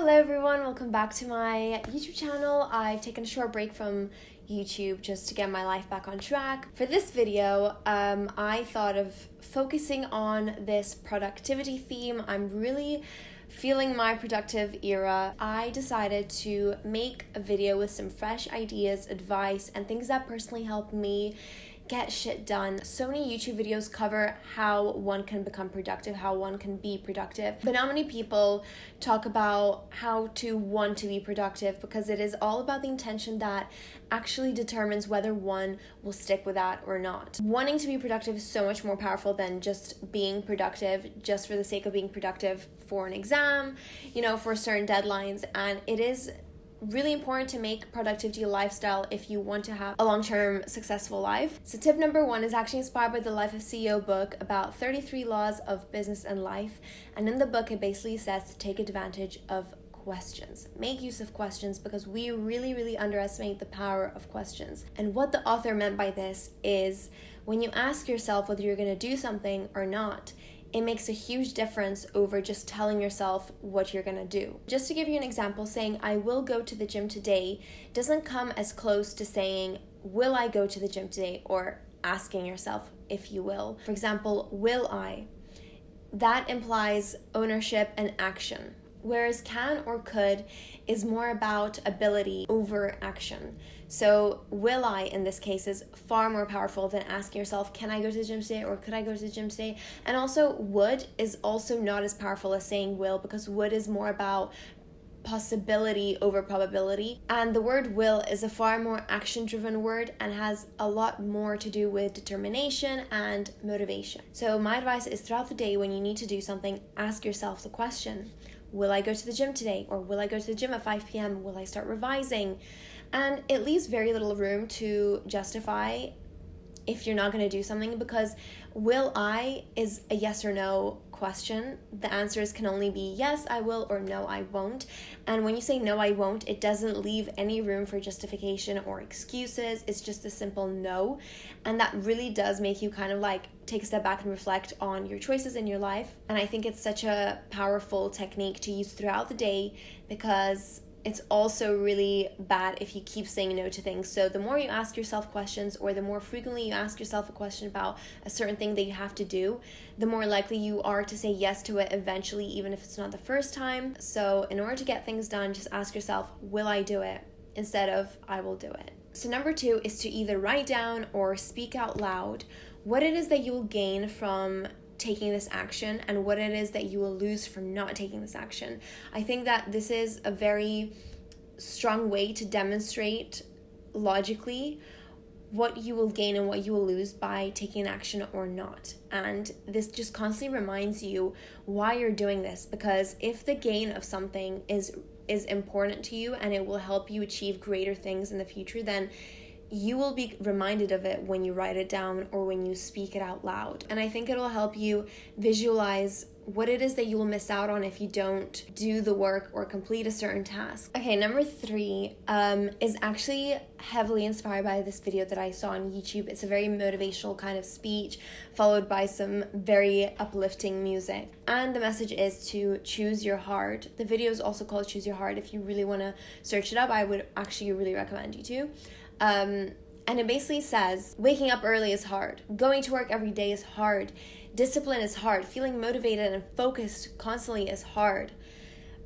Hello everyone, welcome back to my YouTube channel. I've taken a short break from YouTube just to get my life back on track. For this video, I thought of focusing on this productivity theme. I'm really feeling my productive era. I decided to make a video with some fresh ideas, advice, and things that personally helped me get shit done. So many YouTube videos cover how one can become productive, how one can be productive, but not many people talk about how to want to be productive, because it is all about the intention that actually determines whether one will stick with that or not. Wanting to be productive is so much more powerful than just being productive just for the sake of being productive for an exam, for certain deadlines. And it is really important to make productivity a lifestyle if you want to have a long-term successful life. So tip number 1 is actually inspired by the Life of CEO book about 33 laws of business and life. And in the book, it basically says to take advantage of questions. Make use of questions, because we really underestimate the power of questions. And what the author meant by this is when you ask yourself whether you're going to do something or not, it makes a huge difference over just telling yourself what you're gonna do. Just to give you an example, saying I will go to the gym today doesn't come as close to saying will I go to the gym today, or asking yourself if you will. For example, will I? That implies ownership and action. Whereas can or could is more about ability over action. So will I, in this case, is far more powerful than asking yourself, can I go to the gym today, or could I go to the gym today? And also would is also not as powerful as saying will, because would is more about possibility over probability. And the word will is a far more action-driven word and has a lot more to do with determination and motivation. So my advice is throughout the day when you need to do something, ask yourself the question, will I go to the gym today? Or will I go to the gym at 5 p.m.? Will I start revising? And it leaves very little room to justify if you're not going to do something, because will I is a yes or no question. The answers can only be yes, I will, or no, I won't. And when you say no, I won't, it doesn't leave any room for justification or excuses. It's just a simple no. And that really does make you kind of like take a step back and reflect on your choices in your life. And I think it's such a powerful technique to use throughout the day, because it's also really bad if you keep saying no to things. So the more you ask yourself questions, or the more frequently you ask yourself a question about a certain thing that you have to do, the more likely you are to say yes to it eventually, even if it's not the first time. So in order to get things done, just ask yourself, will I do it? Instead of I will do it. So number 2 is to either write down or speak out loud what it is that you will gain from taking this action and what it is that you will lose from not taking this action. I think that this is a very strong way to demonstrate logically what you will gain and what you will lose by taking action or not. And this just constantly reminds you why you're doing this, because if the gain of something is important to you and it will help you achieve greater things in the future, then you will be reminded of it when you write it down or when you speak it out loud. And I think it'll help you visualize what it is that you will miss out on if you don't do the work or complete a certain task. Okay, number 3 is actually heavily inspired by this video that I saw on YouTube. It's a very motivational kind of speech followed by some very uplifting music. And the message is to choose your heart. The video is also called Choose Your Heart. If you really want to search it up, I would actually really recommend you to. And it basically says, waking up early is hard. Going to work every day is hard. Discipline is hard. Feeling motivated and focused constantly is hard.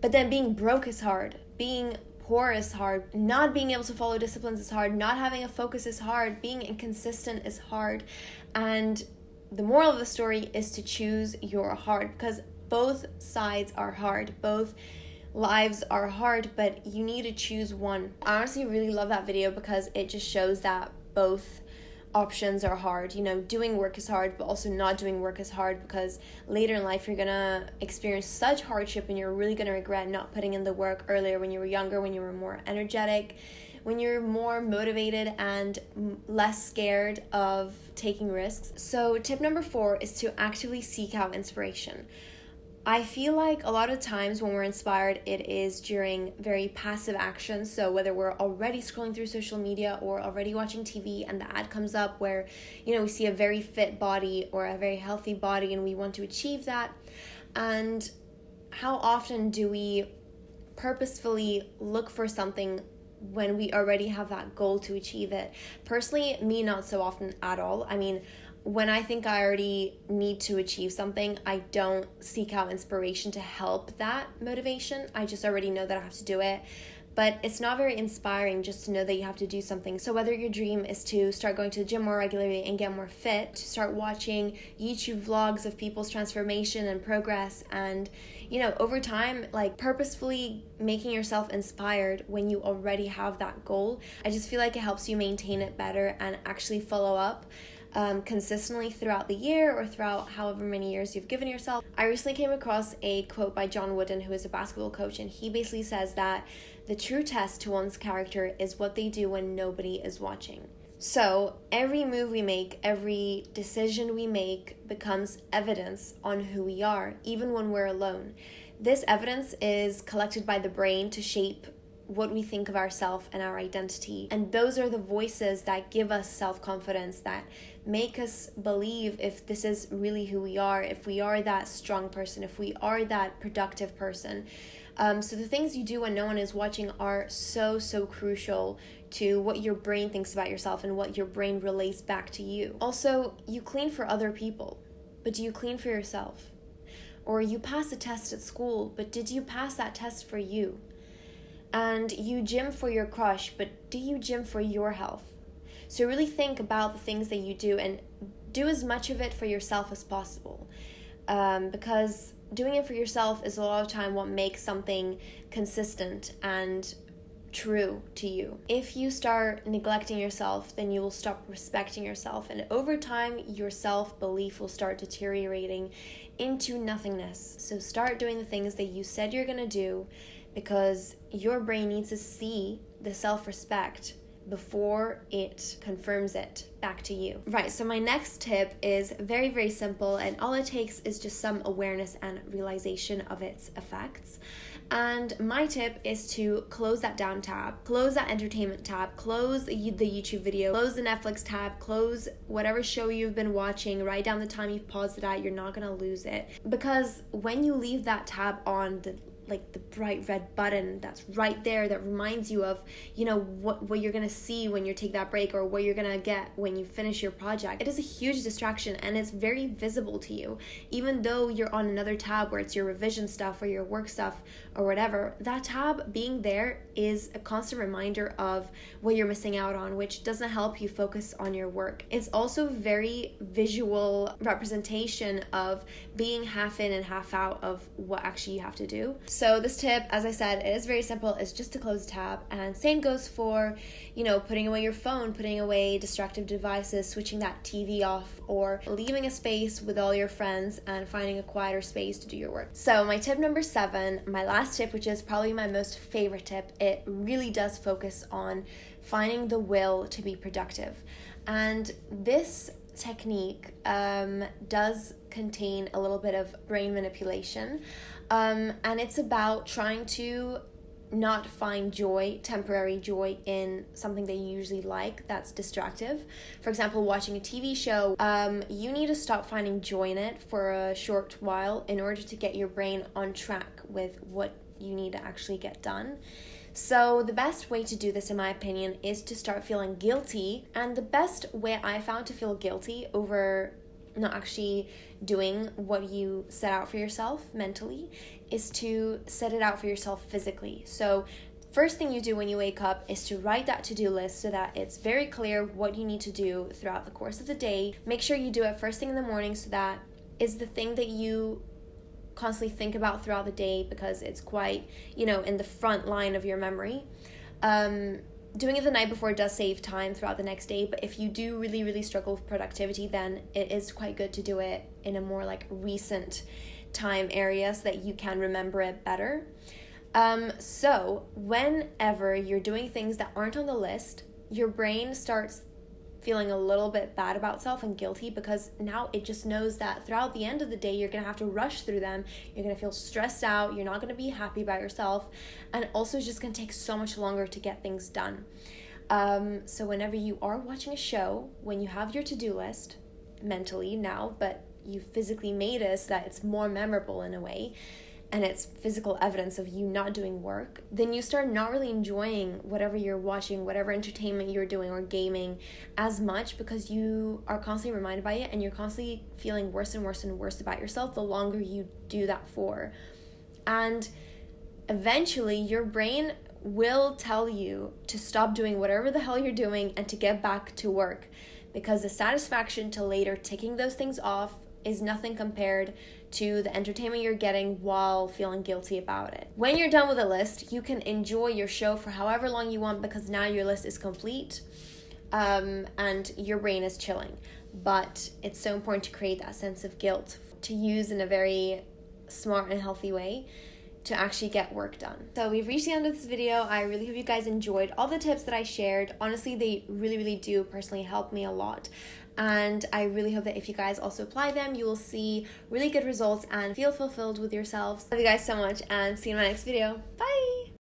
But then being broke is hard. Being poor is hard. Not being able to follow disciplines is hard. Not having a focus is hard. Being inconsistent is hard. And the moral of the story is to choose your heart, because both sides are hard. Both lives are hard, but you need to choose one. I honestly really love that video because it just shows that both options are hard. Doing work is hard, but also not doing work is hard, because later in life you're gonna experience such hardship and you're really gonna regret not putting in the work earlier, when you were younger, when you were more energetic, when you're more motivated and less scared of taking risks. So tip number 4 is to actively seek out inspiration. I feel like a lot of times when we're inspired, it is during very passive actions. So whether we're already scrolling through social media or already watching TV and the ad comes up where, we see a very fit body or a very healthy body and we want to achieve that. And how often do we purposefully look for something when we already have that goal to achieve it. Personally, me, not so often at all. I mean, when I think I already need to achieve something, I don't seek out inspiration to help that motivation. I just already know that I have to do it. But it's not very inspiring just to know that you have to do something. So whether your dream is to start going to the gym more regularly and get more fit, to start watching YouTube vlogs of people's transformation and progress, and, you know, over time, like purposefully making yourself inspired when you already have that goal, I just feel like it helps you maintain it better and actually follow up consistently throughout the year or throughout however many years you've given yourself. I recently came across a quote by John Wooden, who is a basketball coach, and he basically says that the true test to one's character is what they do when nobody is watching. So every move we make, every decision we make becomes evidence on who we are, even when we're alone. This evidence is collected by the brain to shape what we think of ourselves and our identity. And those are the voices that give us self-confidence, that make us believe if this is really who we are, if we are that strong person, if we are that productive person. So the things you do when no one is watching are so crucial to what your brain thinks about yourself and what your brain relays back to you. Also, you clean for other people, but do you clean for yourself? Or you pass a test at school, but did you pass that test for you? And you gym for your crush, but do you gym for your health? So really think about the things that you do and do as much of it for yourself as possible. Because doing it for yourself is a lot of time what makes something consistent and true to you. If you start neglecting yourself, then you will stop respecting yourself, and over time your self-belief will start deteriorating into nothingness. So start doing the things that you said you're gonna do, because your brain needs to see the self-respect before it confirms it back to you. Right, so my next tip is very simple, and all it takes is just some awareness and realization of its effects. And my tip is to close that down tab, close that entertainment tab, close the YouTube video, close the Netflix tab, close whatever show you've been watching, write down the time you've paused it at, you're not gonna lose it. Because when you leave that tab on, the bright red button that's right there that reminds you of, you know, what you're gonna see when you take that break, or what you're gonna get when you finish your project. It is a huge distraction, and it's very visible to you. Even though you're on another tab where it's your revision stuff or your work stuff or whatever, that tab being there is a constant reminder of what you're missing out on, which doesn't help you focus on your work. It's also very visual representation of being half in and half out of what actually you have to do. So this tip, as I said, it is very simple. It's just to close the tab, and same goes for, you know, putting away your phone, putting away distractive devices, switching that TV off, or leaving a space with all your friends and finding a quieter space to do your work. So my tip number 7, my last tip, which is probably my most favorite tip, it really does focus on finding the will to be productive. And this technique does contain a little bit of brain manipulation, and it's about trying to not find temporary joy in something that you usually like that's distractive. For example, watching a TV show, you need to stop finding joy in it for a short while in order to get your brain on track with what you need to actually get done. So the best way to do this, in my opinion, is to start feeling guilty. And the best way I found to feel guilty over not actually doing what you set out for yourself mentally is to set it out for yourself physically. So first thing you do when you wake up is to write that to-do list so that it's very clear what you need to do throughout the course of the day. Make sure you do it first thing in the morning, so that is the thing that you constantly think about throughout the day, because it's quite, you know, in the front line of your memory. Doing it the night before does save time throughout the next day, but if you do really struggle with productivity, then it is quite good to do it in a more like recent time area so that you can remember it better. So whenever you're doing things that aren't on the list, your brain starts feeling a little bit bad about self and guilty, because now it just knows that throughout the end of the day you're gonna have to rush through them, you're gonna feel stressed out, you're not gonna be happy about yourself, and also it's just gonna take so much longer to get things done. So whenever you are watching a show, when you have your to-do list mentally now, but you physically made it so that it's more memorable in a way, and it's physical evidence of you not doing work, then you start not really enjoying whatever you're watching, whatever entertainment you're doing or gaming as much, because you are constantly reminded by it and you're constantly feeling worse and worse and worse about yourself the longer you do that for. And eventually your brain will tell you to stop doing whatever the hell you're doing and to get back to work, because the satisfaction to later ticking those things off is nothing compared to the entertainment you're getting while feeling guilty about it. When you're done with a list, you can enjoy your show for however long you want, because now your list is complete, and your brain is chilling. But it's so important to create that sense of guilt, to use in a very smart and healthy way to actually get work done. So we've reached the end of this video. I really hope you guys enjoyed all the tips that I shared. Honestly, they really do personally help me a lot. And I really hope that if you guys also apply them, you will see really good results and feel fulfilled with yourselves. Love you guys so much, and see you in my next video. Bye!